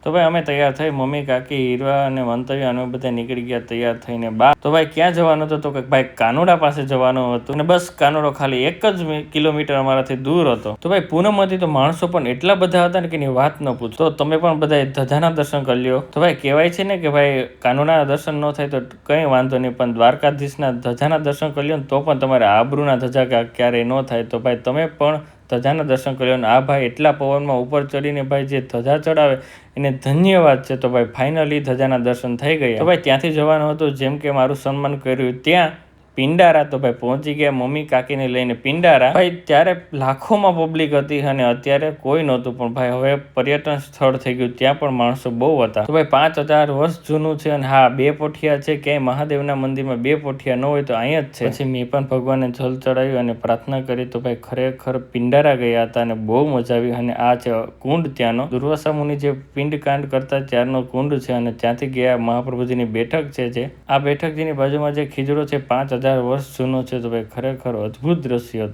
તો ભાઈ અમે તૈયાર થઈ, મમ્મી, કાકી, હીરવા અને મંતવ્ય અને બધા નીકળી ગયા તૈયાર થઈને બહાર. તો ભાઈ ક્યાં જવાનું હતું? તો કે ભાઈ કાનુડા પાસે જવાનું હતું. અને બસ કાનુડો ખાલી 1 કિલોમીટર અમારાથી દૂર હતો. તો ભાઈ પૂનમ હતી તો માણસો પણ એટલા બધા હતા ને કે એની વાત ન પૂછો. તો તમે પણ બધા ધજાના દર્શન કરી લ્યો. તો ભાઈ કહેવાય છે ને કે ભાઈ કાનુડાના દર્શન ન થાય તો કંઈ વાંધો નહીં, પણ દ્વારકાધીશના ધજાના દર્શન કરી લ્યો ને તો પણ તમારે આબરૂના ધજા ક્યારેય ન થાય. તો ભાઈ તમે પણ ધજાના દર્શન કર્યો. અને આ ભાઈ એટલા પવનમાં ઉપર ચડીને ભાઈ જે ધજા ચડાવે એને ધન્યવાદ છે. તો ભાઈ ફાઇનલી ધજાના દર્શન થઈ ગયા. તો ભાઈ ત્યાંથી જવાનું હતું, જેમ કે મારું સન્માન કર્યું ત્યાં પિંડારા. તો ભાઈ પહોંચી ગયા મમ્મી કાકીને લઈને પિંડારા. ભાઈ ત્યારે લાખોમાં પબ્લિક હતી અને અત્યારે કોઈ નહોતું, પણ ભાઈ હવે પર્યટન સ્થળ થઈ ગયું, ત્યાં પણ માણસો બહુ હતા. તો ભાઈ 5000 વર્ષ જૂનું છે. અને હા, 2 પોઠિયા છે. ક્યાંય મહાદેવના મંદિરમાં 2 પોઠિયા ન હોય તો અહીંયા જ છે. પછી મેં પણ ભગવાનને જલ ચડાવ્યું અને પ્રાર્થના કરી. તો ભાઈ ખરેખર પિંડારા ગયા હતા અને બહુ મજા આવી. અને આ છે કુંડ ત્યાંનો, દુર્વાસા મુનિ જે પિંડકાંડ કરતા ત્યારનો કુંડ છે. અને ત્યાંથી ગયા મહાપ્રભુજીની બેઠક છે. જે આ બેઠકજીની બાજુમાં જે ખીજડો છે 5000 વર્ષ જૂનો છે. તો ભાઈ ખરેખર અદ્ભુત દ્રશ્ય હતું.